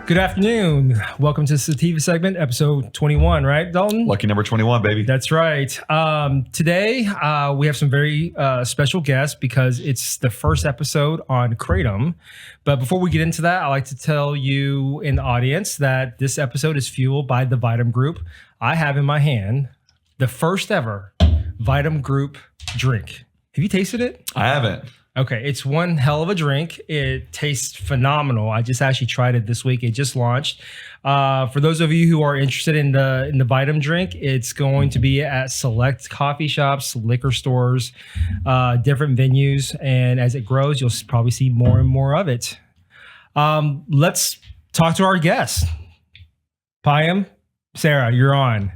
Good afternoon. Welcome to Sativa Segment, episode 21, right, Dalton? Lucky number 21, baby. That's right. Today, we have some very special guests because it's the first episode on Kratom. But before we get into that, I'd like to tell you in the audience that this episode is fueled by the Vitam Group. I have in my hand the first ever Vitam Group drink. Have you tasted it? I haven't. Okay, it's one hell of a drink. It tastes phenomenal. I just actually tried it this week. It just launched. For those of you who are interested in the Vitam drink, it's going to be at select coffee shops, liquor stores, different venues, and as it grows, you'll probably see more and more of it. Let's talk to our guest. Payam, Sarah, you're on.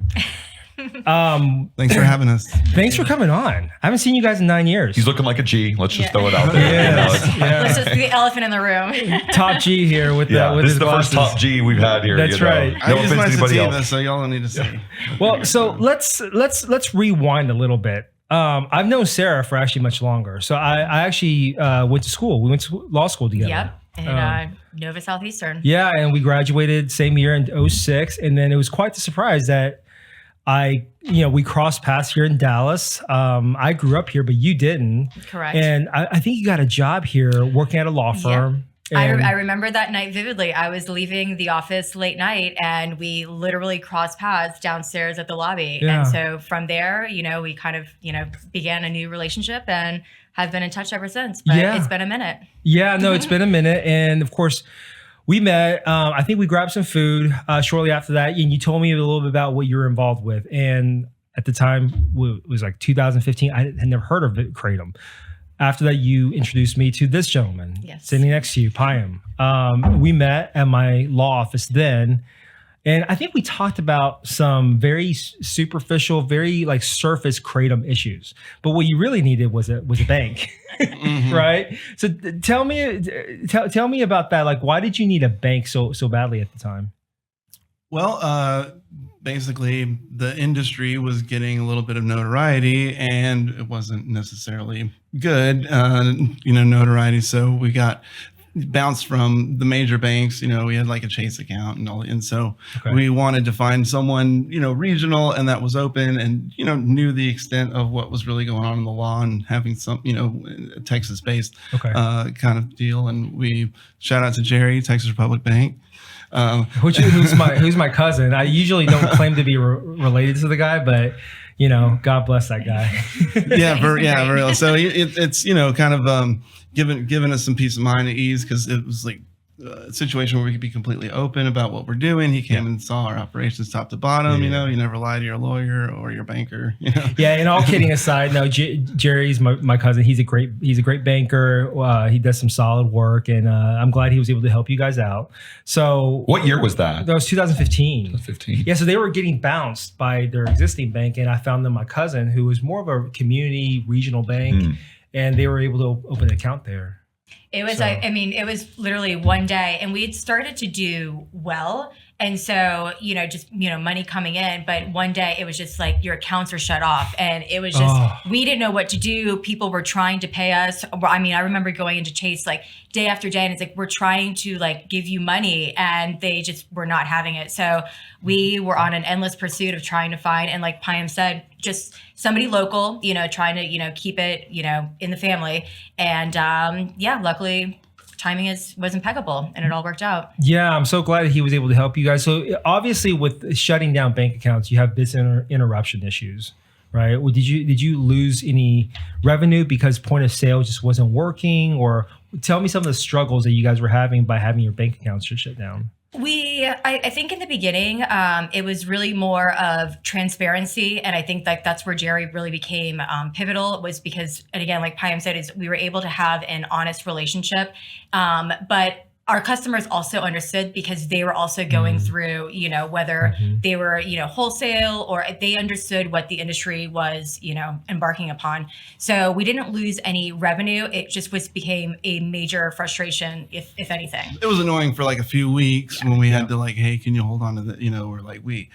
Thanks for having us. Thanks for coming on. I haven't seen you guys in 9 years. He's looking like a G. Let's just throw it out there. Let's just be the elephant in the room. Top G here with this his is the glasses. first top G we've had here. That's right. I use my sativa, so y'all don't need to see. Well, so let's rewind a little bit. I've known Sarah for actually much longer. So I actually went to school. We went to law school together. Yep. And Nova Southeastern. Yeah, and we graduated same year in 2006, and then it was quite the surprise that we crossed paths here in Dallas. I grew up here, but you didn't. Correct. And I think you got a job here working at a law firm. Yep. I remember that night vividly. I was leaving the office late night and we literally crossed paths downstairs at the lobby. Yeah. And so from there, we kind of, began a new relationship and have been in touch ever since. But it's been a minute. Yeah, no, it's been a minute. And of course, we met. I think we grabbed some food shortly after that, and you told me a little bit about what you were involved with. And at the time, it was like 2015. I had never heard of it, Kratom. After that, you introduced me to this gentleman sitting next to you, Payam. We met at my law office then, and I think we talked about some very superficial, very like surface Kratom issues. But what you really needed was a bank. Mm-hmm. Right. So tell me about that. Like, why did you need a bank so badly at the time? Well, basically the industry was getting a little bit of notoriety and it wasn't necessarily good, notoriety. So we got bounced from the major banks. We had like a Chase account and so we wanted to find someone, regional and that was open and, knew the extent of what was really going on in the law and having some, Texas based kind of deal. And we shout out to Jerry, Texas Republic Bank. Who's my cousin. I usually don't claim to be related to the guy, but God bless that guy. For real. So it's kind of giving us some peace of mind and ease because it was like a situation where we could be completely open about what we're doing. He came and saw our operations top to bottom. You never lie to your lawyer or your banker. Yeah, and all kidding aside, no, Jerry's my cousin. He's a great banker. He does some solid work, and I'm glad he was able to help you guys out. So, what year was that? That was 2015. 2015. Yeah, so they were getting bounced by their existing bank, and I found them my cousin, who was more of a community regional bank, and they were able to open an account there. It was, it was literally one day and we had started to do well. And so, money coming in, but one day it was just like your accounts are shut off and it was just, we didn't know what to do. People were trying to pay us. I remember going into Chase like day after day and it's like, we're trying to like give you money and they just were not having it. So we were on an endless pursuit of trying to find, and like Payam said, just somebody local, trying to, keep it, in the family. And luckily timing was impeccable and it all worked out. Yeah, I'm so glad that he was able to help you guys. So obviously with shutting down bank accounts, you have business interruption issues, right? Well, did you lose any revenue because point of sale just wasn't working? Or tell me some of the struggles that you guys were having by having your bank accounts shut down. I think in the beginning, it was really more of transparency. And I think that's where Jerry really became pivotal, was because, and again, like Payam said, is we were able to have an honest relationship. But our customers also understood because they were also going through, whether they were, wholesale or they understood what the industry was, embarking upon. So we didn't lose any revenue. It just became a major frustration, if anything. It was annoying for like a few weeks when we had to like, hey, can you hold on to the, or like we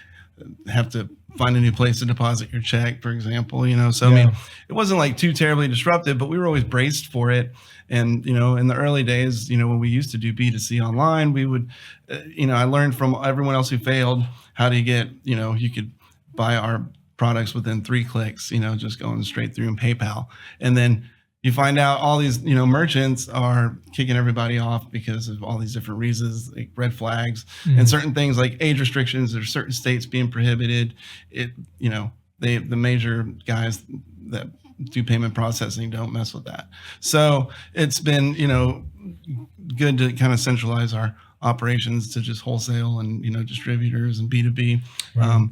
have to find a new place to deposit your check, for example, so I mean, it wasn't like too terribly disruptive, but we were always braced for it. And, in the early days, when we used to do B2C online, we would, I learned from everyone else who failed how to get, you could buy our products within 3 clicks, just going straight through in PayPal. And then you find out all these, merchants are kicking everybody off because of all these different reasons, like red flags and certain things like age restrictions. There's certain states being prohibited. The major guys that do payment processing don't mess with that. So it's been, good to kind of centralize our operations to just wholesale and, distributors and B2B.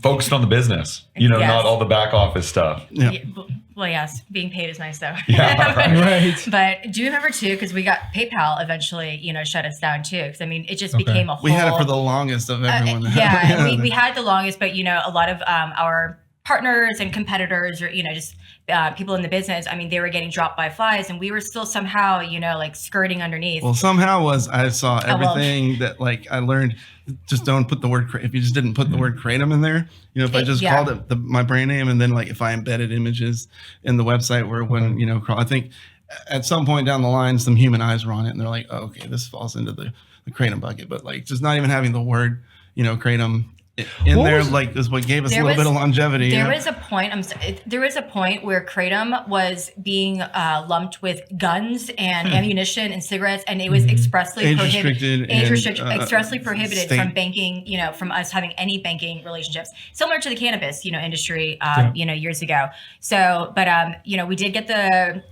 Focused on the business, not all the back office stuff. Yeah. Well, yes, being paid is nice though. Yeah, right. But do you remember too? Because we got PayPal eventually, shut us down too. Because I mean, it just became a whole. We had it for the longest of everyone. We had the longest, but a lot of our partners and competitors, or just people in the business, I mean, they were getting dropped by flies, and we were still somehow, like skirting underneath. Well, somehow I saw everything that like I learned. Just don't put the word. If you just didn't put the word Kratom in there, if I just called it my brand name, and then like if I embedded images in the website where when I think at some point down the line some human eyes were on it, and they're like, oh, okay, this falls into the Kratom bucket. But like just not even having the word Kratom in there like is what gave us a little bit of longevity. There was a point. There was a point where Kratom was being lumped with guns and ammunition and cigarettes, and it was expressly prohibited. Expressly prohibited from banking. From us having any banking relationships, similar to the cannabis industry. Years ago. So, but we did get the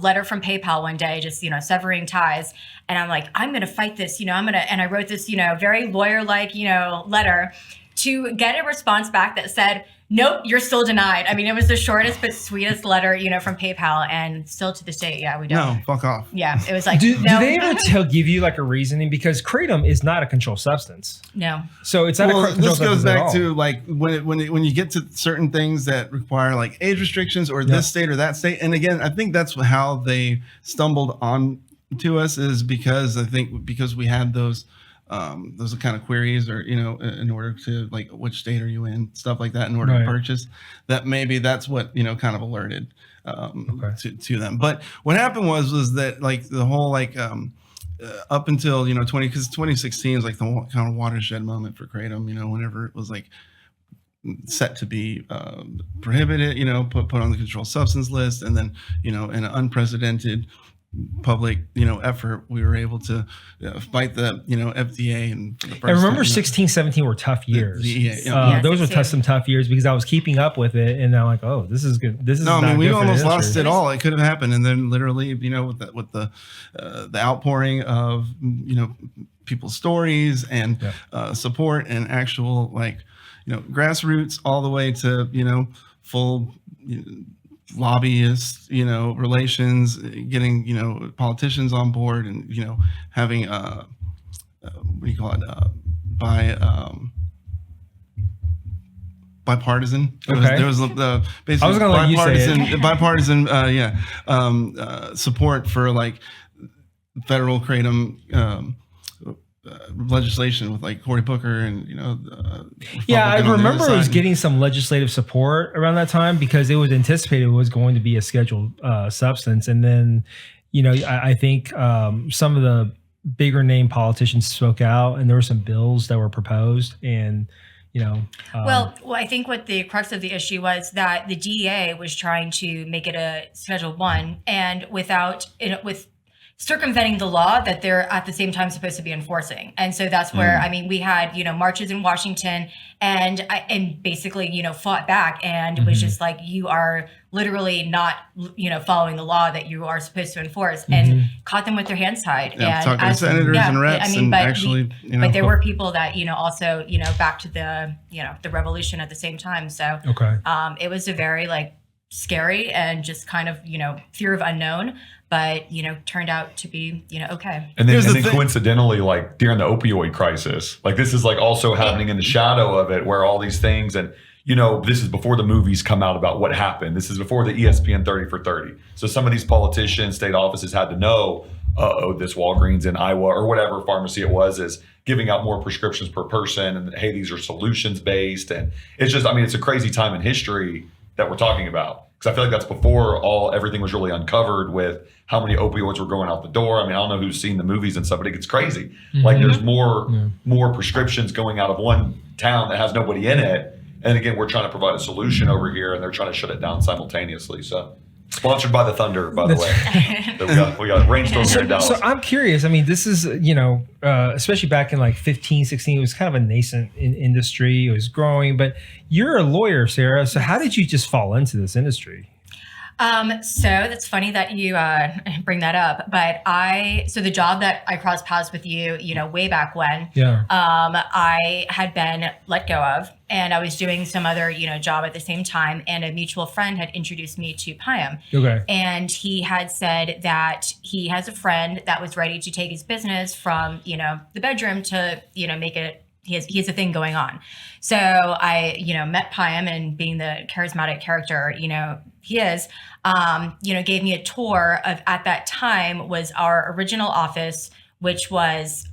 letter from PayPal one day, just severing ties, and I'm like, I'm gonna fight this. And I wrote this very lawyer-like letter to get a response back that said, nope, you're still denied. I mean, it was the shortest but sweetest letter, from PayPal, and still to this day, we don't. No, fuck off. Yeah, it was like, do they ever give you like a reasoning? Because Kratom is not a controlled substance. No. So it's not a controlled substance. This goes back to like when you get to certain things that require like age restrictions or this state or that state. And again, I think that's how they stumbled on to us, is because we had those kind of queries, or in order to like which state are you in, stuff like that, in order to purchase, that maybe that's what kind of alerted to them. But what happened was that like the whole like up until 2016 is like the kind of watershed moment for Kratom, whenever it was like set to be prohibited, put on the controlled substance list, and then in an unprecedented public effort, we were able to fight the FDA. And I remember 16, 17 were tough years. Those were some tough years, because I was keeping up with it, and I'm like, oh, this is good. This is no, not I mean, we good almost for the lost it all. It could have happened, and then literally, with the outpouring of people's stories and support and actual like grassroots all the way to full. Lobbyists, relations, getting, politicians on board, and, having, what do you call it? Bipartisan. There was the basically bipartisan, support for like federal Kratom, legislation with like Cory Booker and I remember it was getting some legislative support around that time, because it was anticipated it was going to be a scheduled substance. And then I think some of the bigger name politicians spoke out, and there were some bills that were proposed, and well, I think what the crux of the issue was that the DEA was trying to make it a Schedule 1, and with circumventing the law that they're at the same time supposed to be enforcing. And so that's where, I mean, we had, marches in Washington, and basically, fought back, and it was just like, you are literally not, following the law that you are supposed to enforce, and caught them with their hands tied. Yeah, and talking to senators and reps, but there were people that, also, back to the, the revolution at the same time. So it was a very like scary and just kind of, fear of unknown, but turned out to be okay. And then coincidentally, like during the opioid crisis, like this is like also happening in the shadow of it, where all these things, and this is before the movies come out about what happened. This is before the ESPN 30 for 30. So some of these politicians, state offices had to know, this Walgreens in Iowa or whatever pharmacy it was is giving out more prescriptions per person, and hey, these are solutions based, and it's just, I mean, it's a crazy time in history that we're talking about, because I feel like that's before everything was really uncovered with how many opioids were going out the door. I mean, I don't know who's seen the movies and stuff, but it gets crazy. Like there's more prescriptions going out of one town that has nobody in it, and again, we're trying to provide a solution over here, and they're trying to shut it down simultaneously. So. Sponsored by the Thunder, by the way. We got rainstorms here in Dallas. So I'm curious. I mean, this is, especially back in like 15, 16, it was kind of a nascent industry. It was growing, but you're a lawyer, Sarah. So how did you just fall into this industry? So that's funny that you bring that up, but so the job that I crossed paths with you, way back when, I had been let go of, and I was doing some other, job at the same time, and a mutual friend had introduced me to Piam. Okay. And he had said that he has a friend that was ready to take his business from, the bedroom to, make it. He has a thing going on. So I, met Piam, and being the charismatic character, he is, gave me a tour of, at that time, was our original office, which was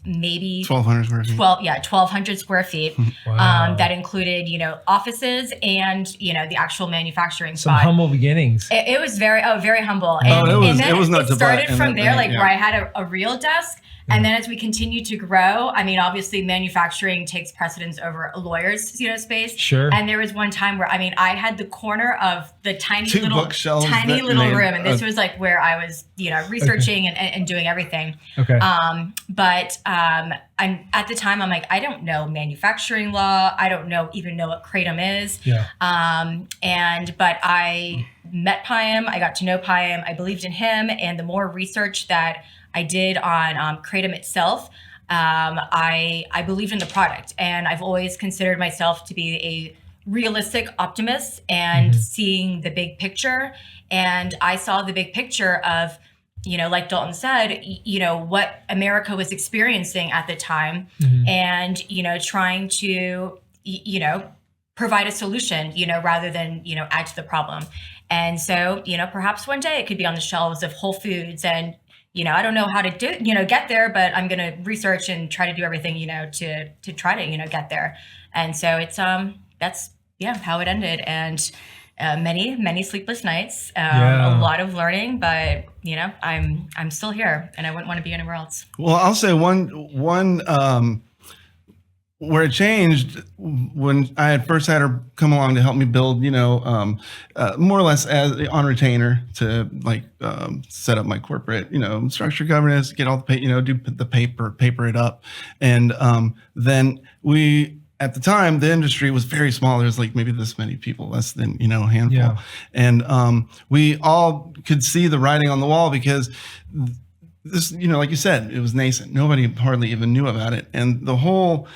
maybe 1,200 square feet. 1,200 square feet. Wow. That included, offices and, the actual manufacturing Some spot. humble beginnings. It was very humble. It was not it started from there, yeah. where I had a real desk. And then as we continue to grow, I mean, obviously manufacturing takes precedence over a lawyer's, space. Sure. And there was one time where, I had the corner of the tiny little room. And this was like where I was, researching and doing everything. Okay. But I'm at the time, I'm like, I don't know manufacturing law. I don't even know what Kratom is. Yeah. But I met Piam. I got to know Piam. I believed in him. And the more research that I did on Kratom itself, I believed in the product, and I've always considered myself to be a realistic optimist and seeing the big picture. And I saw the big picture of, like Daulton said, what America was experiencing at the time, and, trying to, provide a solution, rather than, add to the problem. And so, perhaps one day it could be on the shelves of Whole Foods, and I don't know how to get there, but I'm going to research and try to do everything, to try to, get there. And so it's, that's, how it ended. And many sleepless nights, a lot of learning, but, I'm still here, and I wouldn't want to be anywhere else. Well, I'll say one where it changed when I had first had her come along to help me build, more or less as on retainer to set up my corporate, structure governance, get all the do the paper it up. And then at the time, the industry was very small. There was maybe this many people, less than, a handful. Yeah. And we all could see the writing on the wall, because this, like you said, it was nascent. Nobody hardly even knew about it. And the whole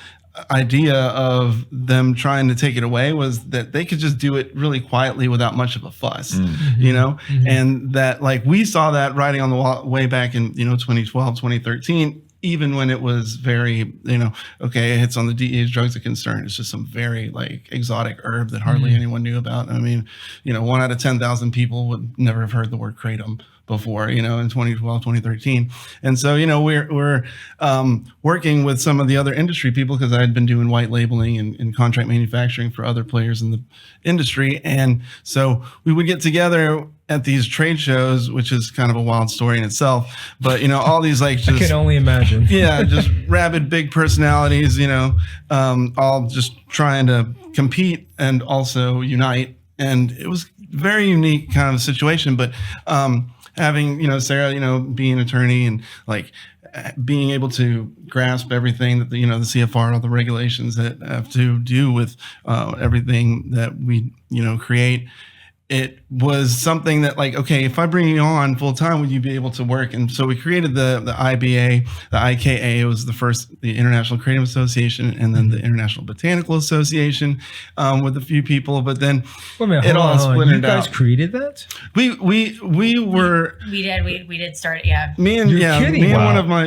idea of them trying to take it away was that they could just do it really quietly without much of a fuss, and that we saw that writing on the wall way back in 2012, 2013, even when it was very okay, it hits on the DEA's drugs of concern. It's just some very exotic herb that hardly anyone knew about. I mean, 1 out of 10,000 people would never have heard the word Kratom before, in 2012, 2013. And so, we're working with some of the other industry people, because I had been doing white labeling and contract manufacturing for other players in the industry. And so we would get together at these trade shows, which is kind of a wild story in itself. But, all these just, I can only imagine. Yeah, just rabid big personalities, all just trying to compete and also unite. And it was very unique kind of situation. But having, Sarah, being an attorney and being able to grasp everything that the CFR, all the regulations that have to do with everything that we, create. It was something that okay, if I bring you on full time, would you be able to work? And so we created the IBA, the IKA was the International Kratom Association, and then the International Botanical Association with a few people. But then it all splintered out. You guys created that? We were. We did start it. Yeah. Me and one of my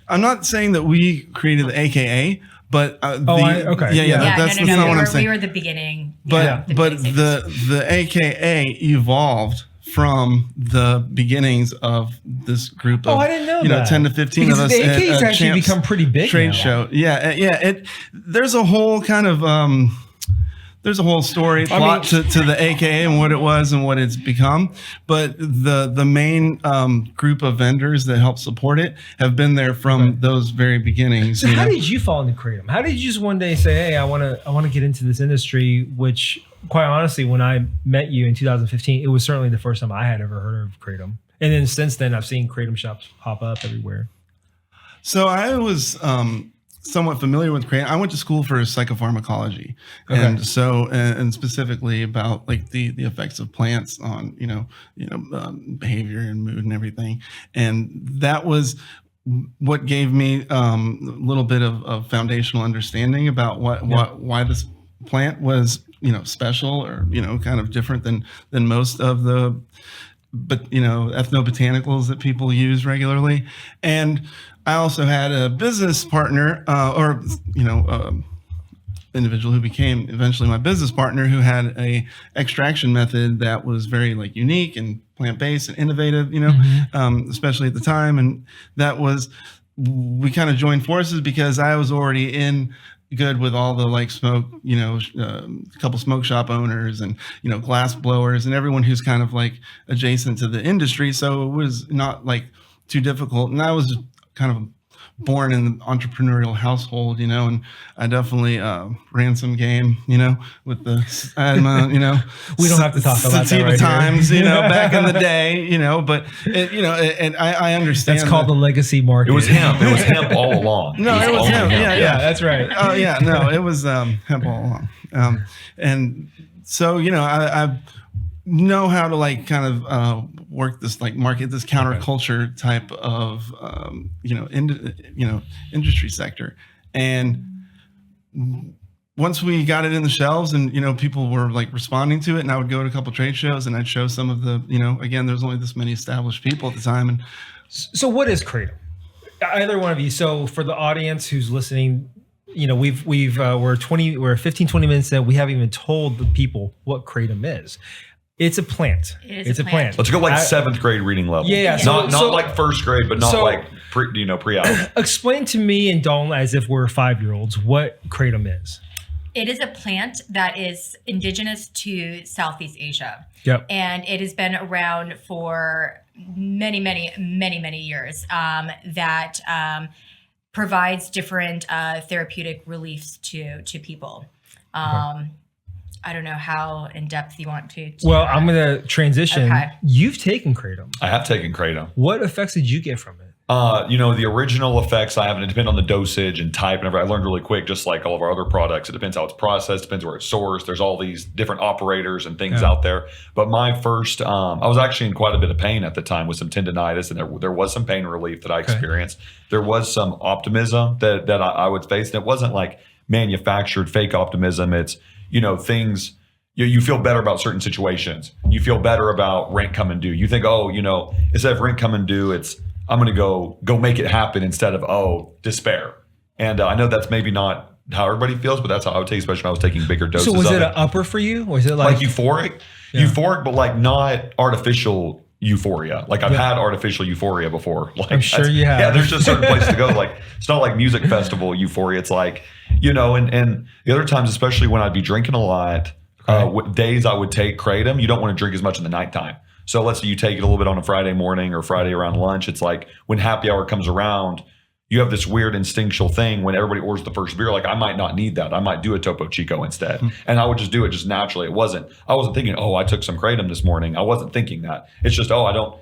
I'm not saying that we created the AKA. But okay. That's not what I'm saying. We were the beginning. But the AKA evolved from the beginnings of this group of, I didn't know you know, that. 10 to 15 Because of us the at AK's actually Champs become pretty big trade now. show. Yeah. There's a whole kind of there's a whole story plot to the AKA and what it was and what it's become. But the main group of vendors that help support it have been there from those very beginnings. So how did you fall into Kratom? How did you just one day say, "Hey, I want to get into this industry"? Which, quite honestly, when I met you in 2015, it was certainly the first time I had ever heard of Kratom. And then since then, I've seen Kratom shops pop up everywhere. So I was somewhat familiar with Kratom. I went to school for psychopharmacology, Okay. and so and specifically about like the effects of plants on behavior and mood and everything, and that was what gave me a little bit of foundational understanding about why this plant was special or kind of different than most of the ethnobotanicals that people use regularly. And I also had a business partner individual who became eventually my business partner, who had a extraction method that was very like unique and plant-based and innovative, especially at the time. And we kind of joined forces because I was already in good with all the like smoke, a couple smoke shop owners and, glass blowers and everyone who's kind of like adjacent to the industry. So it was not like too difficult. And I was kind of born in an entrepreneurial household, and I definitely ran some game, with the asthma, We don't have to talk about that Sativa right times, here. back in the day, but and I understand That's called the legacy market. It was hemp. It was hemp all along. No, it was only hemp. Yeah, that's right. Oh yeah, no, it was hemp all along. And so I know how to like kind of work this like market this counterculture type of industry sector. And once we got it in the shelves and people were like responding to it, and I would go to a couple trade shows and I'd show some of the again, there's only this many established people at the time. And So what is Kratom? Either one of you. So for the audience who's listening, we're 15, 20 minutes in. We haven't even told the people what Kratom is. It's a plant. It's a plant. Let's go like 7th grade reading level. Yeah. Not like 1st grade, but not like pre-alpha. Explain to me and Daulton, as if we're 5-year-olds, what Kratom is. It is a plant that is indigenous to Southeast Asia. Yep. And it has been around for many, many, many, many years that provides different therapeutic reliefs to people. I don't know how in depth you want to. Well, I'm going to transition. Okay. You've taken Kratom. I have taken Kratom. What effects did you get from it? The original effects I have, and it depends on the dosage and type and everything. I learned really quick, just like all of our other products. It depends how it's processed, depends where it's sourced. There's all these different operators and things out there. But my first, I was actually in quite a bit of pain at the time with some tendonitis, and there was some pain relief that I experienced. There was some optimism that I would face, and it wasn't like manufactured fake optimism. It's things, you feel better about certain situations. You feel better about rent coming due. You think, instead of rent coming due, I'm going to go make it happen instead of, despair. And I know that's maybe not how everybody feels, but that's how I would take, especially when I was taking bigger doses. So was of it an upper for you? Or is it like euphoric? Yeah. Euphoric, but like not artificial euphoria. Like I've had artificial euphoria before. Like I'm sure you have. Yeah, there's just certain places to go. Like it's not like music festival euphoria. It's like, and the other times, especially when I'd be drinking a lot, days I would take Kratom, you don't want to drink as much in the nighttime. So let's say you take it a little bit on a Friday morning or Friday around lunch. It's like when happy hour comes around, you have this weird instinctual thing when everybody orders the first beer. Like I might not need that. I might do a Topo Chico instead. And I would just do it just naturally. I wasn't thinking, I took some Kratom this morning. I wasn't thinking that. It's just,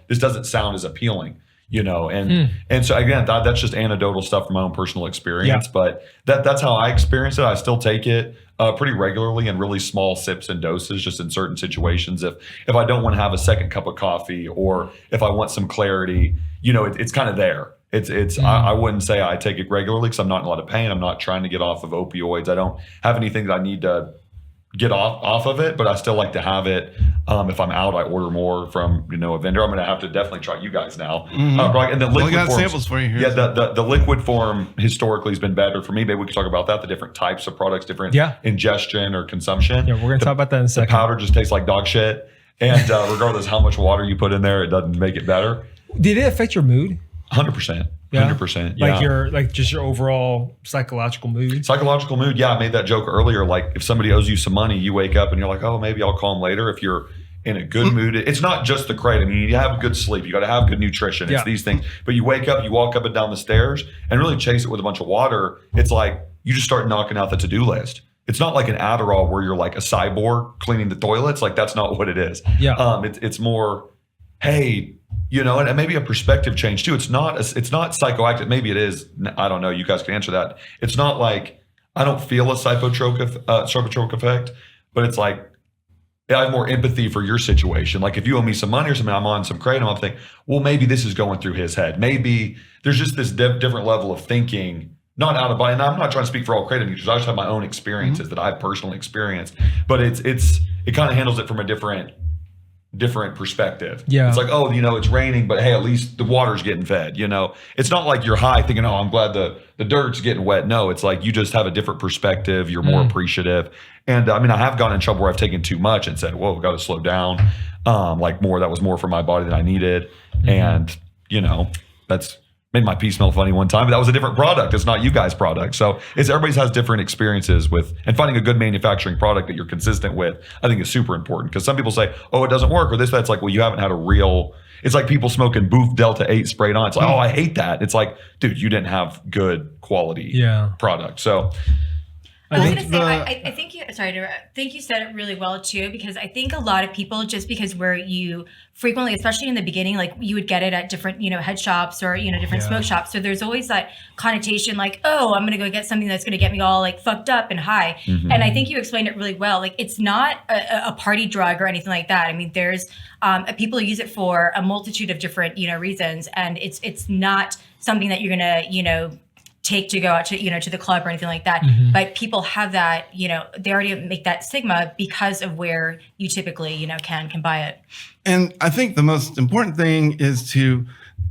this doesn't sound as appealing, and so again, that's just anecdotal stuff from my own personal experience, but that's how I experience it. I still take it pretty regularly in really small sips and doses, just in certain situations. If I don't want to have a second cup of coffee, or if I want some clarity, it's kind of there. I wouldn't say I take it regularly because I'm not in a lot of pain. I'm not trying to get off of opioids. I don't have anything that I need to get off of it, but I still like to have it. If I'm out, I order more from a vendor. I'm going to have to definitely try you guys now. And the liquid got forms, samples for you here. Yeah, the liquid form historically has been better for me. Maybe we could talk about that. The different types of products, different ingestion or consumption. Yeah, we're going to talk about that in a second. The powder just tastes like dog shit. And regardless how much water you put in there, it doesn't make it better. Did it affect your mood? 100%. Yeah? 100%. Yeah. Like just your overall psychological mood? Psychological mood. Yeah. I made that joke earlier. Like if somebody owes you some money, you wake up and you're like, oh, maybe I'll call them later. If you're in a good mood, it's not just the Kratom. You need to have good sleep. You got to have good nutrition. It's these things. But you wake up, you walk up and down the stairs and really chase it with a bunch of water. It's like you just start knocking out the to-do list. It's not like an Adderall where you're like a cyborg cleaning the toilets. Like that's not what it is. Yeah. It's more, hey, you know, and maybe a perspective change too. It's not psychoactive. Maybe it is. I don't know. You guys can answer that. It's not like I don't feel a psychotropic effect, but it's like I have more empathy for your situation. Like if you owe me some money or something, I'm on some Kratom, I'm thinking, well, maybe this is going through his head. Maybe there's just this different level of thinking, not out of body. And I'm not trying to speak for all Kratom users. I just have my own experiences that I've personally experienced. But it kind of handles it from a different perspective. Yeah. It's like, oh, you know, it's raining, but hey, at least the water's getting fed, you know. It's not like you're high thinking, oh, I'm glad the dirt's getting wet. No, it's like you just have a different perspective. You're more appreciative. And I mean, I have gotten in trouble where I've taken too much and said, whoa, we got to slow down. That was more for my body than I needed. And, you know, that's made my pee smell funny one time, but that was a different product. It's not you guys' product. So everybody has different experiences with, and finding a good manufacturing product that you're consistent with, I think is super important. Because some people say, oh, it doesn't work or this, that's like, well, you haven't had a real, it's like people smoking Booth Delta 8 sprayed on. It's like, oh, I hate that. It's like, dude, you didn't have good quality product. So I was going to say, I think you said it really well too, because I think a lot of people, just because you frequently, especially in the beginning, like you would get it at different, you know, head shops or, you know, different smoke shops. So there's always that connotation like, oh, I'm going to go get something that's going to get me all like fucked up and high. And I think you explained it really well. Like it's not a party drug or anything like that. I mean, there's people who use it for a multitude of different, you know, reasons. And it's not something that you're going to, you know, take to go out to, you know, to the club or anything like that. But people have that, you know, they already make that stigma because of where you typically, you know, can buy it. And I think the most important thing is to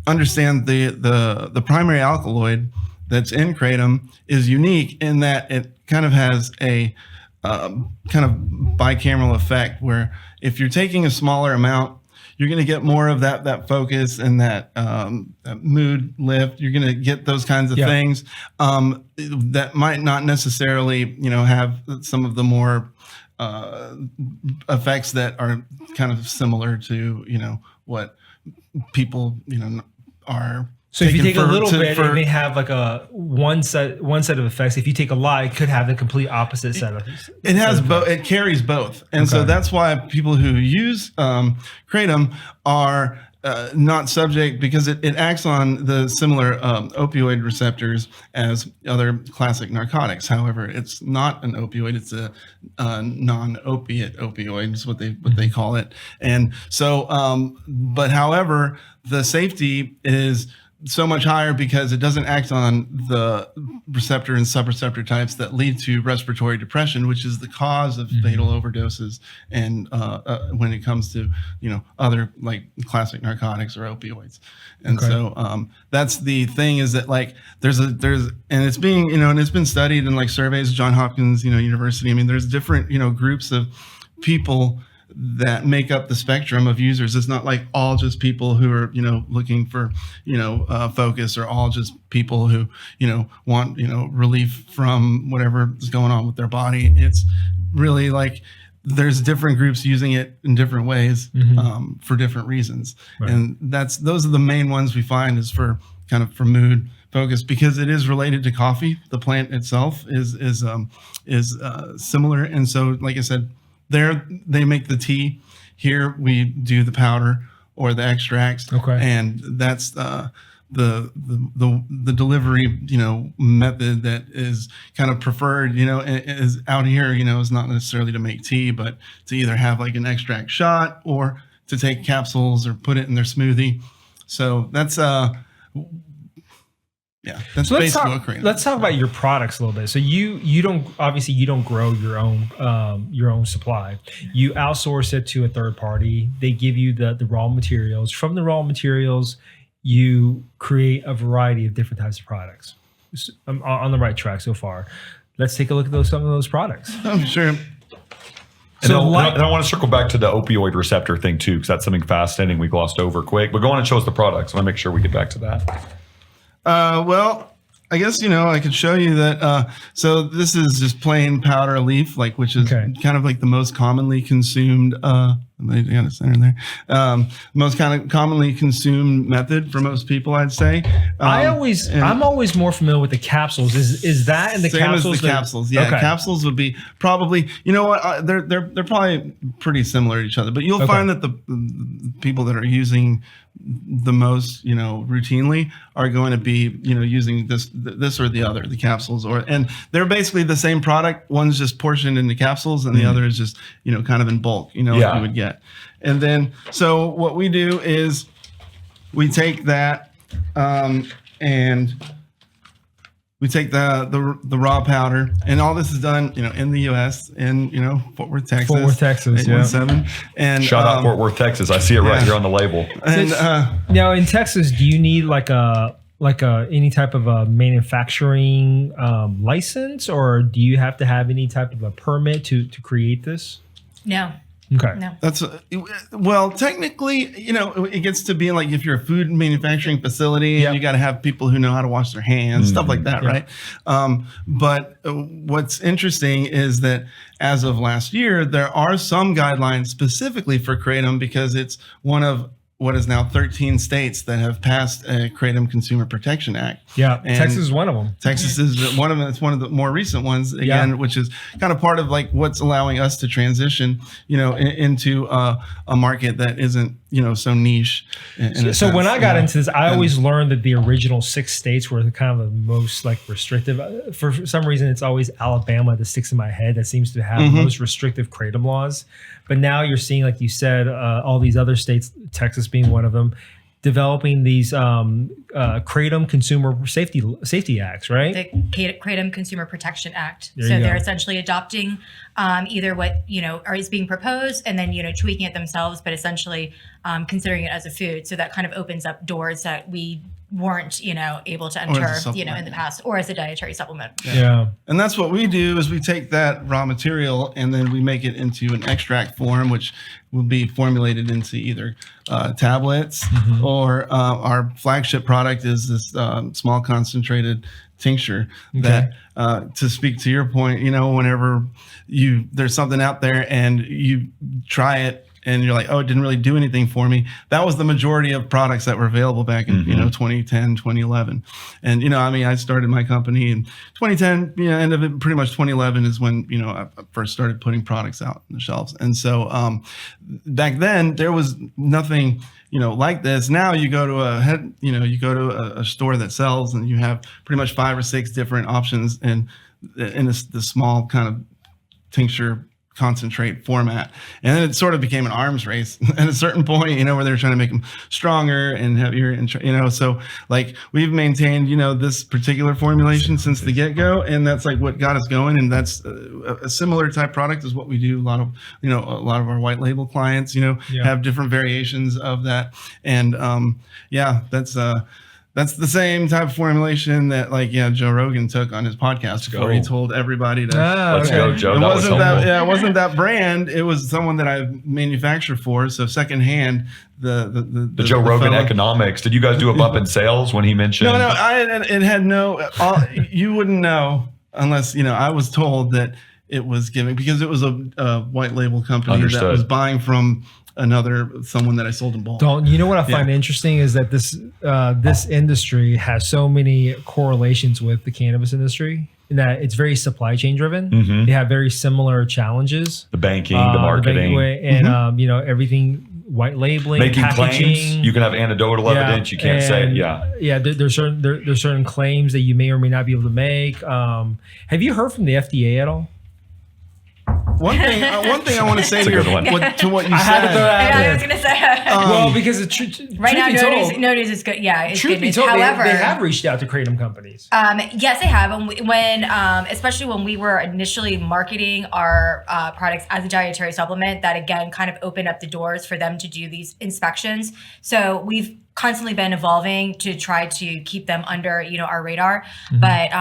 understand the primary alkaloid that's in Kratom is unique in that it kind of has a kind of bicameral effect where if you're taking a smaller amount, you're going to get more of that focus and that mood lift. You're going to get those kinds of things that might not necessarily, you know, have some of the more effects that are kind of similar to, you know, what people, you know, are. So if you take a little bit, it may have like a one set of effects. If you take a lot, it could have the complete opposite set of. It has both. It carries both, and so that's why people who use Kratom are not subject, because it acts on the similar opioid receptors as other classic narcotics. However, it's not an opioid; it's a non-opiate opioid, is what they call it. And so, but however, the safety is so much higher because it doesn't act on the receptor and subreceptor types that lead to respiratory depression, which is the cause of fatal overdoses. And when it comes to, you know, other like classic narcotics or opioids. And so that's the thing, is that like there's and it's being, you know, and it's been studied in like surveys, John Hopkins, you know, University. I mean, there's different, you know, groups of people that make up the spectrum of users. It's not like all just people who are, you know, looking for, you know, focus, or all just people who, you know, want, you know, relief from whatever is going on with their body. It's really like there's different groups using it in different ways for different reasons. Right. And those are the main ones we find is for kind of for mood focus, because it is related to coffee. The plant itself is similar. And so, like I said, there they make the tea. Here we do the powder or the extracts. And that's the delivery, you know, method that is kind of preferred, you know, is out here, you know, is not necessarily to make tea, but to either have like an extract shot or to take capsules or put it in their smoothie. So that's that's so basically what Kratom. Let's talk about your products a little bit. So you don't grow your own supply. You outsource it to a third party. They give you the raw materials. From the raw materials, you create a variety of different types of products. I'm on the right track so far. Let's take a look at some of those products. I'm sure. And then I want to circle back to the opioid receptor thing too, because that's something fascinating we glossed over quick. But go on and show us the products. I want to make sure we get back to that. Well, I guess, I could show you that. So this is just plain powder leaf, which is kind of like the most commonly consumed, I got a center there. Most kind of commonly consumed method for most people, I'd say. I'm always more familiar with the capsules. Is that in the same capsules? As the capsules, yeah. Okay. Capsules would be probably, they're probably pretty similar to each other. But you'll find that the people that are using the most, routinely are going to be, using this or the other, the capsules, and they're basically the same product. One's just portioned into capsules, and the other is just, kind of in bulk, like you would get. And then, so what we do is we take that, and we take the raw powder, and all this is done, in the U.S. in Fort Worth, Texas. 817. And shout out Fort Worth, Texas. I see it right here on the label. And now in Texas, do you need like any type of a manufacturing license, or do you have to have any type of a permit to create this? No. Okay. No. That's well, technically, it gets to be like if you're a food manufacturing facility, and you got to have people who know how to wash their hands, stuff like that, right? But what's interesting is that as of last year, there are some guidelines specifically for Kratom because it's one of what is now 13 states that have passed a Kratom Consumer Protection Act. Yeah, and Texas is one of them. Texas is one of them. It's one of the more recent ones, again, which is kind of part of like what's allowing us to transition, into a market that isn't, so niche. So when I got into this, I always learned that the original 6 states were kind of the most restrictive. For some reason, it's always Alabama that sticks in my head that seems to have the most restrictive Kratom laws. But now you're seeing, like you said, all these other states, Texas being one of them, developing these Kratom Consumer Safety Acts, right? The Kratom Consumer Protection Act. They're essentially adopting either what is being proposed and then tweaking it themselves, but essentially considering it as a food. So that kind of opens up doors that we weren't able to enter in the past, or as a dietary supplement. Yeah. And that's what we do is we take that raw material and then we make it into an extract form, which will be formulated into either tablets or our flagship product is this small concentrated tincture that to speak to your point, whenever there's something out there and you try it and you're like, oh, it didn't really do anything for me. That was the majority of products that were available back in 2010, 2011. And I started my company in 2010. End of it, pretty much 2011 is when I first started putting products out on the shelves. And so back then there was nothing like this. Now you go to a store that sells and you have pretty much 5 or 6 different options in this small kind of tincture concentrate format. And then it sort of became an arms race at a certain point, where they're trying to make them stronger and heavier and, so like we've maintained, this particular formulation since the get-go. And that's like what got us going. And that's a similar type product is what we do. A lot of our white label clients, have different variations of that. And that's the same type of formulation that Joe Rogan took on his podcast before he told everybody to let's go, Joe. It wasn't that brand. It was someone that I manufacture for. So secondhand, the Joe Rogan economics. Did you guys do a bump in sales when he mentioned? No, it had you wouldn't know unless, I was told that it was giving, because it was a white label company that was buying from someone that I sold in bulk. Dalton, what I find interesting is that this industry has so many correlations with the cannabis industry, in that it's very supply chain driven. They have very similar challenges. The banking, the marketing, and everything. White labeling, making packaging. Claims. You can have anecdotal evidence. You can't say it. There's certain claims that you may or may not be able to make. Have you heard from the FDA at all? One thing I want to say here to what you said. I was going to say. Well, because right now, no news is good. Yeah, it's good news. However, they have reached out to Kratom companies. Yes, they have. When especially when we were initially marketing our products as a dietary supplement, that again kind of opened up the doors for them to do these inspections. So we've constantly been evolving to try to keep them under our radar, but.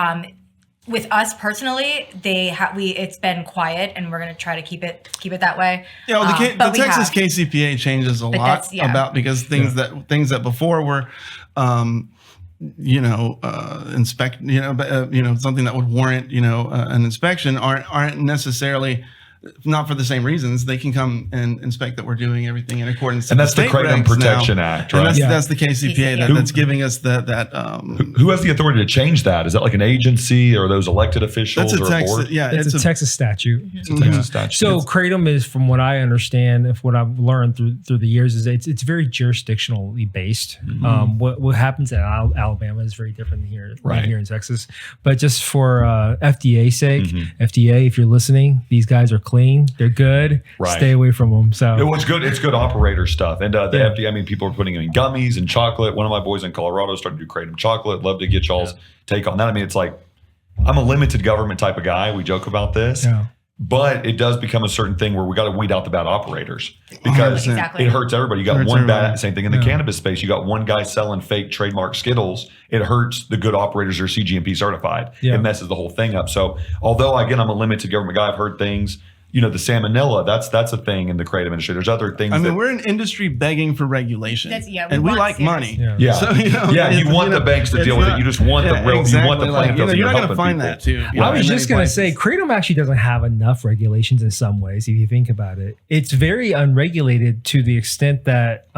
With us personally, it's been quiet, and we're gonna try to keep it that way. Yeah, well, the Texas KCPA changes a lot because things that before were, inspect, something that would warrant, an inspection aren't necessarily. Not for the same reasons. They can come and inspect that we're doing everything in accordance. And that's the the Kratom Protection Act, right? And that's the KCPA that's giving us that. Who has the authority to change that? Is that like an agency or those elected officials that's or a board? Yeah, it's a Texas statute. It's a Texas statute. So Kratom is, from what I understand, if what I've learned through the years, is it's very jurisdictionally based. What happens in Alabama is very different than here, right here in Texas. But just for FDA's sake, FDA, if you're listening, these guys are clean. They're good. Right. Stay away from them. So it's good. It's good operator stuff. And the FDA, I mean, people are putting them in gummies and chocolate. One of my boys in Colorado started to do Kratom chocolate. Love to get y'all's take on that. I mean, it's like, I'm a limited government type of guy. We joke about this. Yeah. But it does become a certain thing where we got to weed out the bad operators because it hurts everybody. You got one bad, same thing in the cannabis space. You got one guy selling fake trademark Skittles. It hurts the good operators that are CGMP certified. It messes the whole thing up. So although, again, I'm a limited government guy, I've heard things. The salmonella, that's a thing in the Kratom industry. There's other things. We're an industry begging for regulation. And we like money. Yeah. So, you want the banks to deal with it. You just want the real, you want the plant. You're not going to find that too. I was just going to say, Kratom actually doesn't have enough regulations in some ways, if you think about it. It's very unregulated to the extent that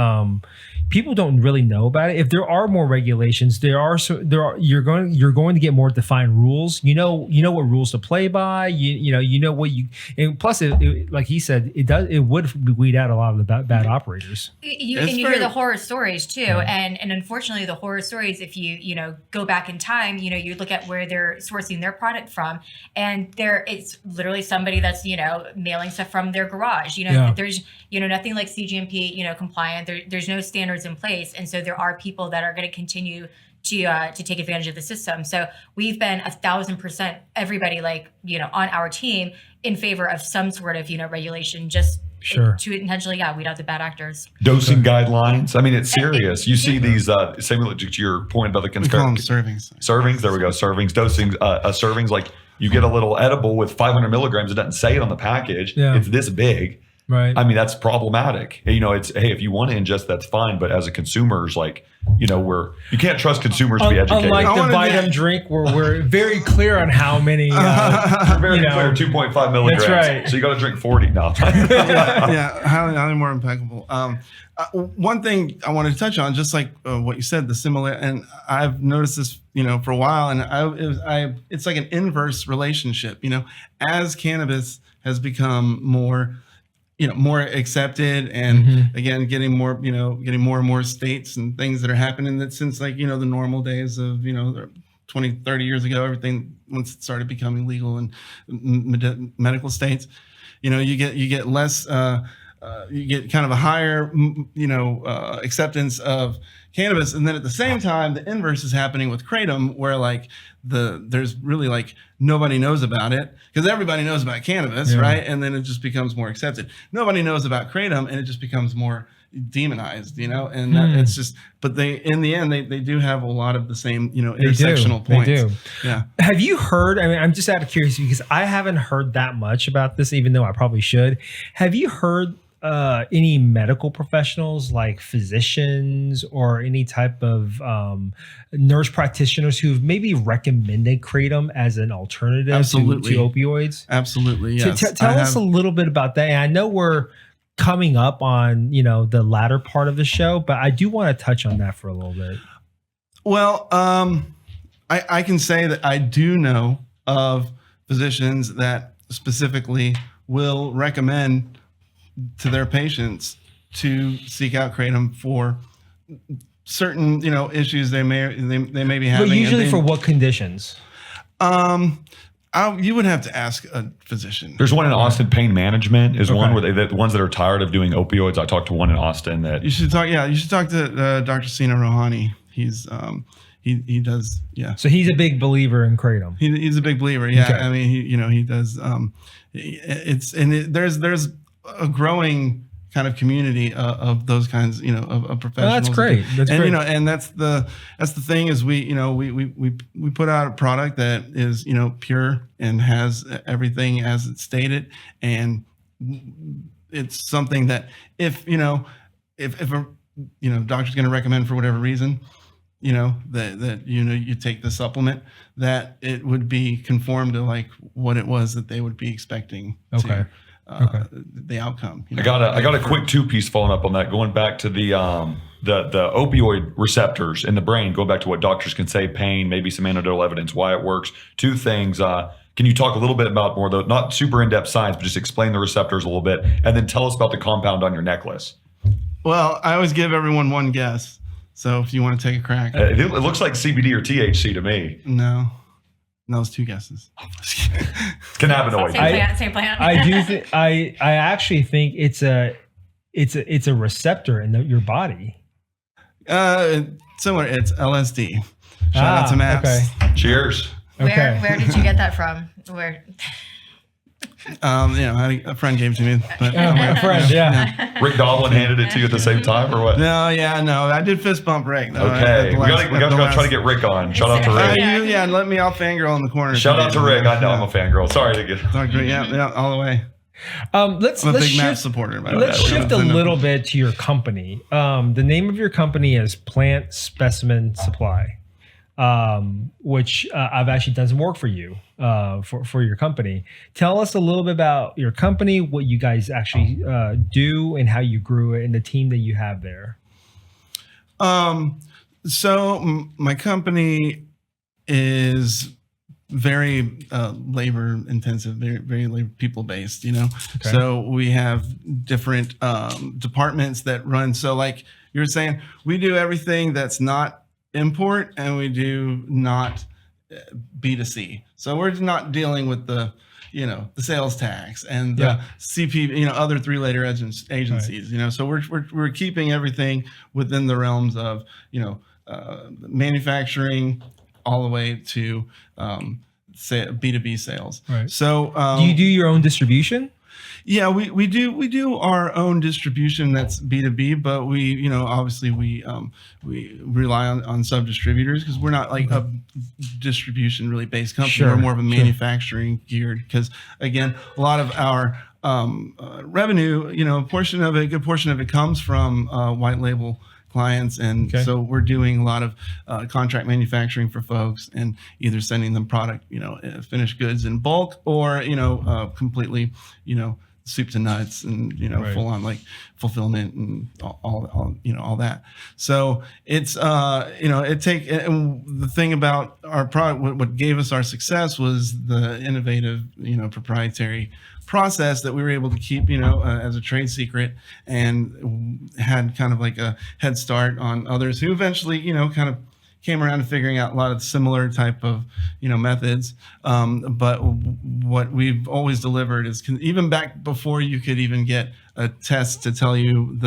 people don't really know about it. If there are more regulations, you're going to get more defined rules. You know what rules to play by. You know what you, and plus it like he said, it would weed out a lot of the bad operators. You hear the horror stories too, and unfortunately the horror stories, if you go back in time, you look at where they're sourcing their product from, and it's literally somebody that's mailing stuff from their garage. There's nothing like CGMP compliant. There's no standards in place, and so there are people that are going to continue to take advantage of the system. So we've been 1,000% everybody on our team in favor of some sort of regulation, just to intentionally weed out the bad actors. Dosing guidelines. I mean, it's serious. You see these similar to your point about the we call them servings. Servings. There we go. Servings. Dosing. Servings, like you get a little edible with 500 milligrams. It doesn't say it on the package. It's this big. Right. I mean, that's problematic. It's, hey, if you want to ingest, that's fine. But as a consumer, you can't trust consumers to be educated. Unlike the Vitam drink, where we're very clear on how many. We're very clear, 2.5 milligrams. That's right. So you got to drink 40 now. Highly more impeccable. One thing I wanted to touch on, just like what you said, the similar, and I've noticed this, for a while, and it's like an inverse relationship. As cannabis has become more accepted, and again, getting more and more states and things that are happening, that since the normal days of 20, 30 years ago, everything, once it started becoming legal in medical states, you get less, you get kind of a higher, acceptance of cannabis. And then at the same time, the inverse is happening with Kratom, where there's really nobody knows about it, because everybody knows about cannabis, right? And then it just becomes more accepted. Nobody knows about Kratom, and it just becomes more demonized, and it's just, but in the end, they do have a lot of the same, intersectional points. They do. Yeah. Have you heard, I'm just out of curiosity, because I haven't heard that much about this, even though I probably should. Have you heard any medical professionals, like physicians or any type of nurse practitioners, who've maybe recommended Kratom as an alternative to opioids? Absolutely, yes. Tell us a little bit about that. And I know we're coming up on the latter part of the show, but I do want to touch on that for a little bit. Well, I can say that I do know of physicians that specifically will recommend to their patients to seek out Kratom for certain issues they may be having. But usually for what conditions? You would have to ask a physician. There's one in Austin, pain management is one where the ones that are tired of doing opioids. I talked to one in Austin that you should talk. Yeah, you should talk to Dr. Sina Rohani. He's he does. Yeah. So he's a big believer in Kratom. He's a big believer. Yeah. Okay. I mean, he does. There's a growing kind of community of those kinds, of professionals. That's great. That's and great. And that's the thing is we put out a product that is pure and has everything as it's stated, and it's something that if a doctor's going to recommend for whatever reason, that you take the supplement, that it would be conformed to like what it was that they would be expecting. Okay. The outcome. I got a quick 2-piece following up on that, going back to the opioid receptors in the brain, going back to what doctors can say, pain, maybe some anecdotal evidence, why it works. 2 things. Can you talk a little bit about more, not super in-depth science, but just explain the receptors a little bit, and then tell us about the compound on your necklace? Well, I always give everyone one guess. So if you want to take a crack. It looks like CBD or THC to me. No, it's 2 guesses. Cannabinoid. Same plant. I do. I actually think it's a receptor in your body. Similar. It's LSD. Shout out to Maps. Okay. Cheers. Okay. Where did you get that from? Where? A friend gave it to me. But, My friend, yeah. Rick Doblin handed it to you at the same time, or what? No, I did fist bump Rick. Though, Okay, we got to try to get Rick on. Shout out to Rick. Let me. I'll fangirl in the corner. Shout out to Rick. I know I'm a fangirl. Sorry to get. Yeah, all the way. Let's I'm a big shift, Maps supporter. Let's shift a little bit to your company. The name of your company is Plant Specimen Supply, which I've actually done some work for you for your company. Tell us a little bit about your company, what you guys actually do, and how you grew it, and the team that you have there. So my company is very labor intensive, very labor people based, Okay. So we have different departments that run. So like you were saying, we do everything that's not import, and we do not B2C. So we're not dealing with the sales tax and the CP, other 3-letter agencies, right. So we're keeping everything within the realms of, manufacturing all the way to B2B sales. Right. So do you do your own distribution? Yeah, we do our own distribution that's B2B, but we obviously we rely on sub distributors because we're not like a distribution really based company. Sure, we're more of a manufacturing geared, because again, a lot of our revenue, a good portion of it comes from white label clients, and so we're doing a lot of contract manufacturing for folks, and either sending them product, finished goods in bulk, or completely, soup to nuts, and right. full on like fulfillment and all that. So it's the thing about our product, what gave us our success was the innovative, proprietary process that we were able to keep, as a trade secret, and had kind of like a head start on others who eventually, kind of came around to figuring out a lot of similar type of, methods. But what we've always delivered is, even back before you could even get a test to tell you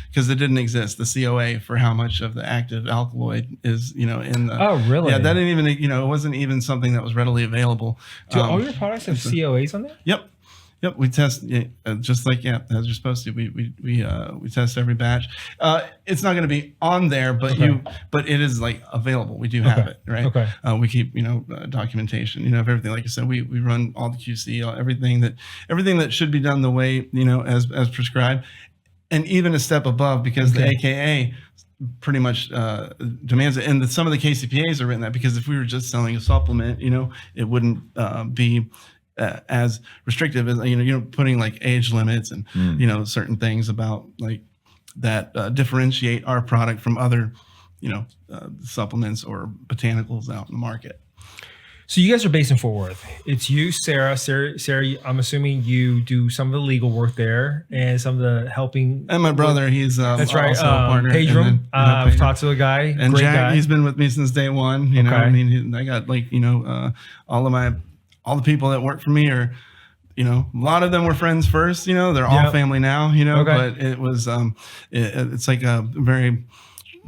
because it didn't exist, the COA for how much of the active alkaloid is, in the. Oh, really? Yeah, that didn't even, it wasn't even something that was readily available. Do all your products have COAs on there? Yep, we test just like as you're supposed to. We test every batch. It's not going to be on there, but it is like available. We do have it, right? Okay. We keep documentation, of everything. Like I said, we run all the QC, everything that should be done the way as prescribed, and even a step above, because the AKA pretty much demands it, and some of the KCPAs are written that, because if we were just selling a supplement, it wouldn't be as restrictive as putting like age limits and certain things about like that differentiate our product from other supplements or botanicals out in the market. So you guys are based in Fort Worth. It's you, Sarah. Sarah, I'm assuming you do some of the legal work there and some of the helping. And my brother, he's that's right. Also a partner. Page Room. I've talked to a guy. And great Jack, guy. he's been with me since day one. I mean, I got like all the people that work for me are, a lot of them were friends first, they're all family now, but it was, it's like a very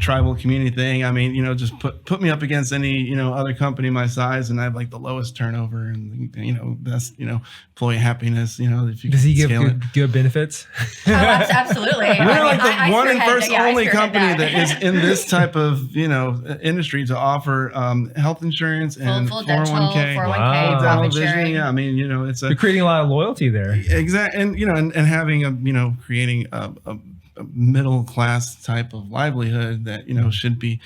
tribal community thing. I mean, just put me up against any, other company my size, and I have like the lowest turnover and, best, employee happiness, if you Does he give scale good benefits? Oh, absolutely. We're like the one and first only company that is in this type of, industry to offer health insurance and full dental, 401k. 401k, Wow. Dental profit vision. sharing. Yeah, I mean, it's You're creating a lot of loyalty there. exactly, and having creating a middle class type of livelihood that should be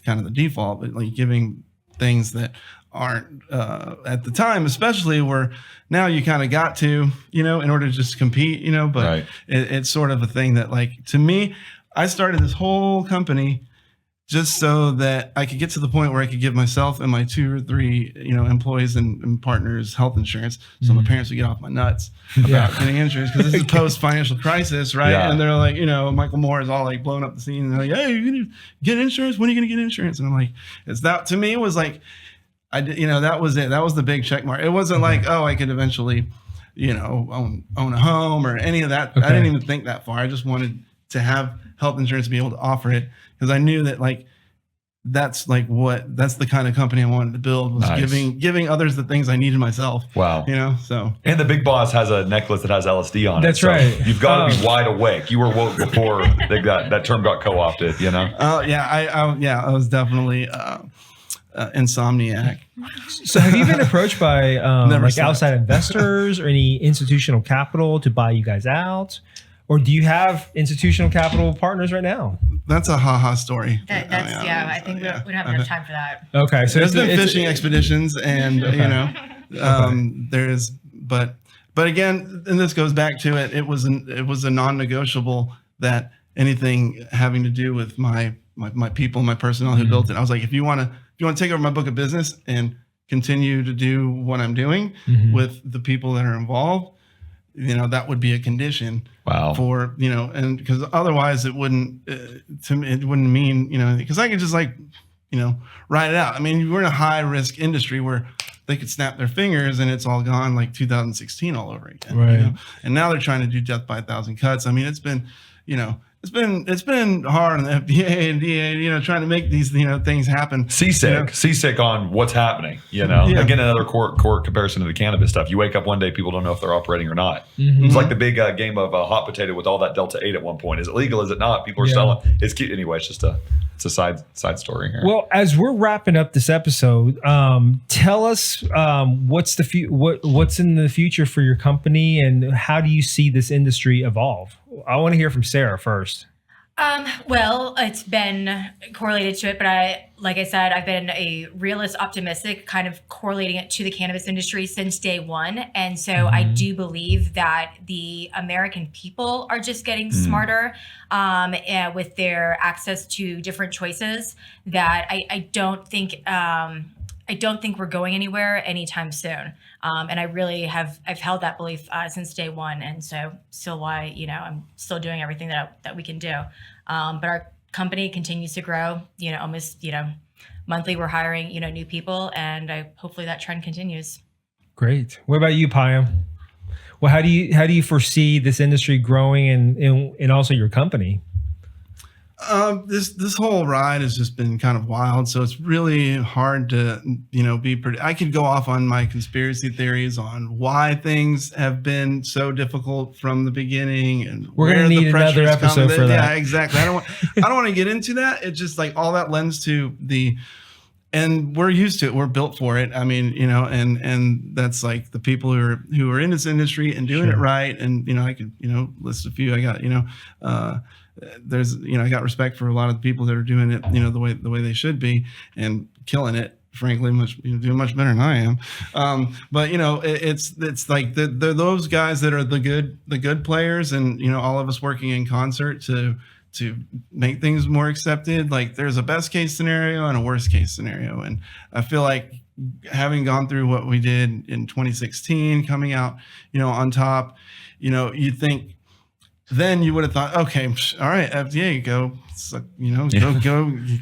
kind of the default, but like giving things that aren't at the time, especially where now you kind of got to in order to just compete, but Right. it's sort of a thing that, like, to me, I started this whole company just so that I could get to the point where I could give myself and my 2 or 3, employees and partners health insurance, so my parents would get off my nuts about getting insurance, because this is post financial crisis, right? Yeah. And they're like, Michael Moore is all like blowing up the scene, and they're like, "Hey, you're gonna get insurance? When are you gonna get insurance?" And I'm like, it's that to me was like, I did, that was it. That was the big check mark. It wasn't like, oh, I could eventually, own a home or any of that. Okay. I didn't even think that far. I just wanted to have health insurance to be able to offer it, because I knew that, like, that's the kind of company I wanted to build, was Nice. giving others the things I needed myself. Wow. So And the big boss has a necklace that has LSD on it. That's so right. You've got to be wide awake. You were woke before that term got co-opted, I was definitely insomniac. So have you been approached by Never like slept. outside investors or any institutional capital to buy you guys out? Or do you have institutional capital partners right now? That's a ha story. That's I think we don't have enough time for that. Okay. So There's been it's- fishing expeditions, and but again, and this goes back to it. It was a non-negotiable that anything having to do with my people, my personnel who built it. I was like, if you want to take over my book of business and continue to do what I'm doing with the people that are involved, that would be a condition. Wow. For and because otherwise it wouldn't to me, it wouldn't mean because I could just ride it out. I mean, we're in a high risk industry where they could snap their fingers and it's all gone, like 2016 all over again. Right. And now they're trying to do death by 1,000 cuts. I mean, it's been it's been hard on the FDA and DA, trying to make these things happen. Seasick on what's happening. Yeah. Again, another core comparison to the cannabis stuff. You wake up one day, people don't know if they're operating or not. Mm-hmm. It's like the big game of hot potato with all that Delta 8 at one point. Is it legal? Is it not? People are selling. It's cute anyway. It's just it's a side story here. Well, as we're wrapping up this episode, tell us what's in the future for your company, and how do you see this industry evolve? I want to hear from Sarah first. Well, it's been correlated to it, but like I said, I've been a realist optimistic, kind of correlating it to the cannabis industry since day one. And so I do believe that the American people are just getting smarter with their access to different choices, that I don't think we're going anywhere anytime soon. And I really I've held that belief since day one. And so still why, I'm still doing everything that we can do. But our company continues to grow, almost, monthly we're hiring, new people, and hopefully that trend continues. Great. What about you, Payam? Well, how do you foresee this industry growing and also your company? This whole ride has just been kind of wild, so it's really hard to be pretty. I could go off on my conspiracy theories on why things have been so difficult from the beginning, and we're gonna need another episode for that. Yeah, exactly. I don't want to get into that. It's just like all that lends to and we're used to it. We're built for it. I mean, and that's like the people who are in this industry and doing it right. And I could list a few. I got I got respect for a lot of the people that are doing it, the way they should be and killing it. Frankly, doing much better than I am. But it's like they're those guys that are the good players, and all of us working in concert to make things more accepted. Like there's a best case scenario and a worst case scenario, and I feel like having gone through what we did in 2016, coming out on top, you think. Then you would have thought, okay, all right, FDA,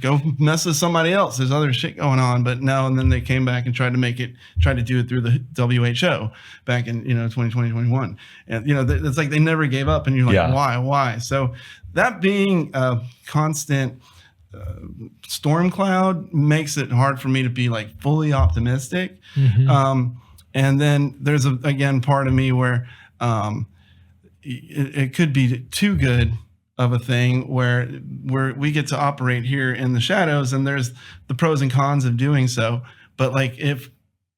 go mess with somebody else. There's other shit going on, but no. And then they came back and tried to do it through the WHO back in 2020, 2021, and it's like they never gave up. And you're like, why? So that being a constant storm cloud makes it hard for me to be like fully optimistic. And then there's again part of me where it could be too good of a thing where we get to operate here in the shadows, and there's the pros and cons of doing so. But like if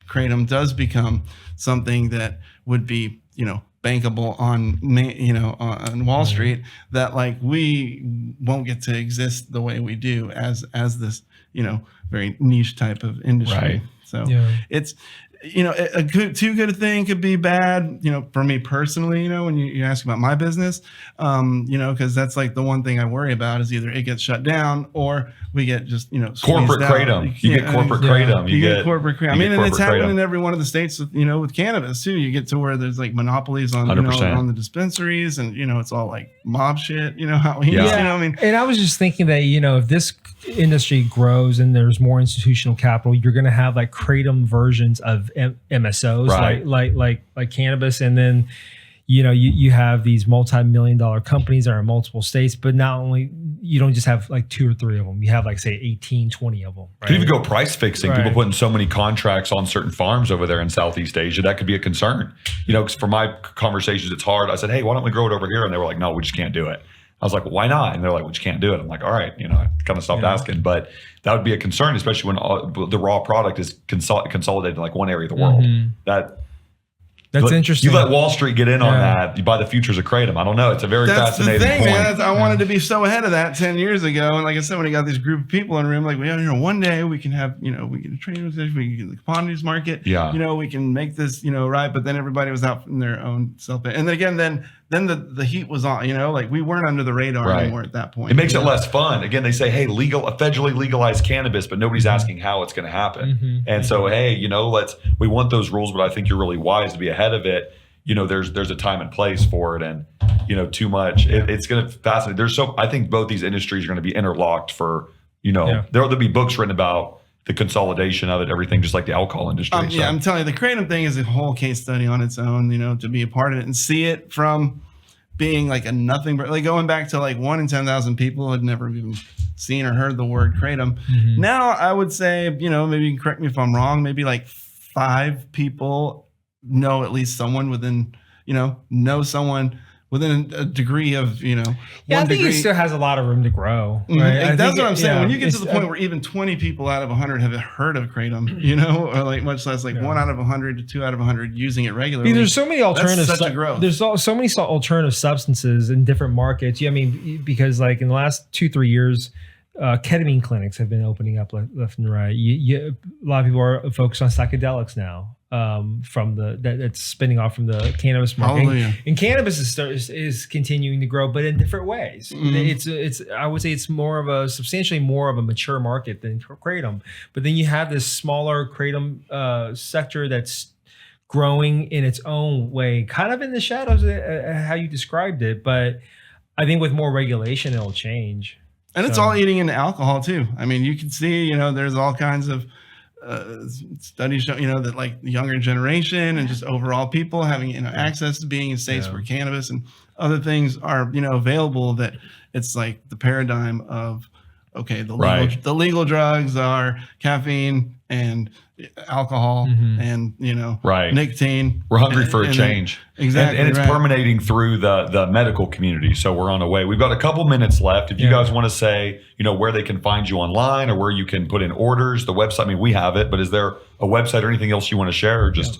Kratom does become something that would be, bankable on Wall Street, that like we won't get to exist the way we do as this, very niche type of industry. Right. So it's, too good a thing could be bad, for me personally, when you ask about my business, because that's like the one thing I worry about is either it gets shut down or we get just, corporate Kratom. You get corporate Kratom. You get corporate Kratom. I mean, and it's happening Kratom. in every one of the states, with cannabis too. You get to where there's like monopolies on, 100%. on the dispensaries, and, it's all like mob shit, how, I mean? And I was just thinking that, if this industry grows and there's more institutional capital, you're going to have like Kratom versions of MSOs, Right. like cannabis. And then, you have these multi-million-dollar companies that are in multiple states, but not only, you don't just have like 2 or 3 of them. You have like, say, 18, 20 of them. Right? Could even go price fixing. Right. People putting so many contracts on certain farms over there in Southeast Asia. That could be a concern. Because for my conversations, it's hard. I said, hey, why don't we grow it over here? And they were like, no, we just can't do it. I was like, why not? And they're like, we just can't do it. I'm like, all right, I kind of stopped asking. But that would be a concern, especially when the raw product is consolidated in like one area of the world. That's interesting. You let Wall Street get in on that. You buy the futures of Kratom. I don't know. It's a very That's fascinating the thing, point. man. I wanted to be so ahead of that 10 years ago. And like I said, when I got this group of people in a room, like, one day we can have, we can trade with this, we can get the commodities market. Yeah. We can make this, right. But then everybody was out in their own self. And then again, then the heat was on, like we weren't under the radar anymore at that point. It makes it less fun. Again, they say, hey, federally legalized cannabis, but nobody's asking how it's going to happen. And so, hey, we want those rules, but I think you're really wise to be ahead of it. There's a time and place for it, and too much. It's going to fascinate. I think both these industries are going to be interlocked for, there'll be books written about the consolidation of it, everything, just like the alcohol industry. I'm telling you, the Kratom thing is a whole case study on its own, to be a part of it and see it from being like a nothing, but like going back to like 1 in 10,000 people had never even seen or heard the word Kratom. Now I would say, maybe you can correct me if I'm wrong, maybe like 5 people know at least someone within, know someone within a degree of, I think it still has a lot of room to grow. Right? That's what I'm saying. When you get to the point where even 20 people out of 100 have heard of Kratom, or like much less like 1 out of 100 to 2 out of 100 using it regularly. There's so many alternatives. That's such a growth. There's so many alternative substances in different markets. Because like in the last 2-3 years, ketamine clinics have been opening up left and right. A lot of people are focused on psychedelics now. That's spinning off from the cannabis market, and cannabis is continuing to grow, but in different ways. It's I would say it's substantially more of a mature market than Kratom. But then you have this smaller Kratom sector that's growing in its own way, kind of in the shadows of how you described it. But I think with more regulation, it'll change. And it's all eating into alcohol too. I mean, you can see, there's all kinds of studies show, that like the younger generation and just overall people having, access to being in states where cannabis and other things are, available, that it's like the paradigm of, okay, the legal drugs are caffeine and alcohol and, nicotine. We're hungry for a change. Exactly. And it's permeating through the medical community. So we're on our way. We've got a couple minutes left. If you guys want to say, where they can find you online or where you can put in orders, the website, we have it, but is there a website or anything else you want to share, or just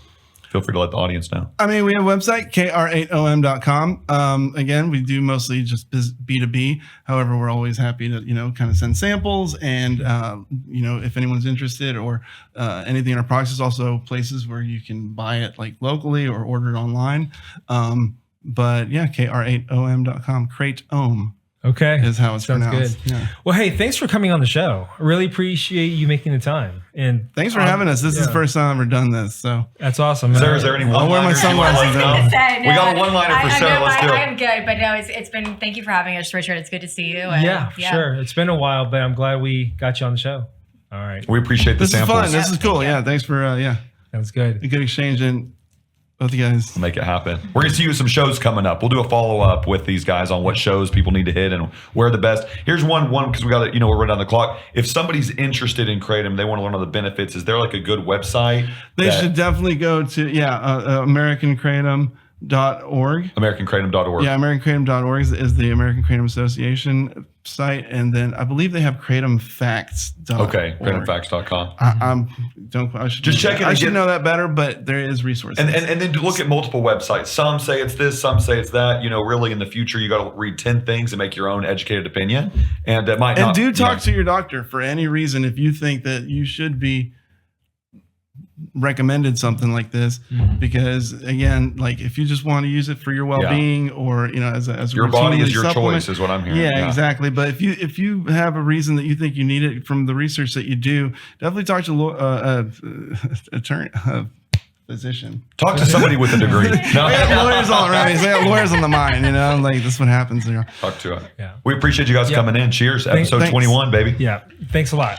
feel free to let the audience know? We have a website, kr8om.com. Again, we do mostly just B2B. However, we're always happy to, kind of send samples, and, if anyone's interested or anything in our products, is also places where you can buy it like locally or order it online. But yeah, kr8om.com, Kratom. Okay. Is how it's pronounced. Good. Yeah. Well, hey, thanks for coming on the show. I really appreciate you making the time. And thanks for having us. This is the first time I've ever done this. So that's awesome. Is there any one-liners? I'll wear my sunglasses now. We got a one-liner for Sarah. Let's do it. I'm good, but no, it's been, thank you for having us, Richard. It's good to see you. And sure. It's been a while, but I'm glad we got you on the show. All right. We appreciate the samples. This is fun. This is cool. Yeah. Thanks for, That's good. A good exchange. And Both you guys. We'll make it happen. We're going to see you at some shows coming up. We'll do a follow-up with these guys on what shows people need to hit and where the best. Here's one because we got to, we're right on the clock. If somebody's interested in Kratom, they want to learn all the benefits, is there like a good website? They should definitely go to, AmericanKratom.org. AmericanKratom.org. Yeah, AmericanKratom.org is the American Kratom Association site. And then I believe they have KratomFacts.org. Okay, KratomFacts.com. I should just check it. I should know that better, but there is resources. And then look at multiple websites. Some say it's this, some say it's that. Really, in the future, you got to read 10 things and make your own educated opinion. And that might not. And do talk to your doctor for any reason if you think that you should be recommended something like this, because again, like if you just want to use it for your well-being or as a your body is your supplement, choice is what I'm hearing. yeah, exactly. But if you have a reason that you think you need it from the research that you do, definitely talk to attorney, physician. Talk to somebody with a degree. No. I got lawyers all around me. So I got lawyers on the mind, like this is what happens there. Talk to it. Yeah. We appreciate you guys coming in. Cheers. Episode 21, baby. Yeah. Thanks a lot.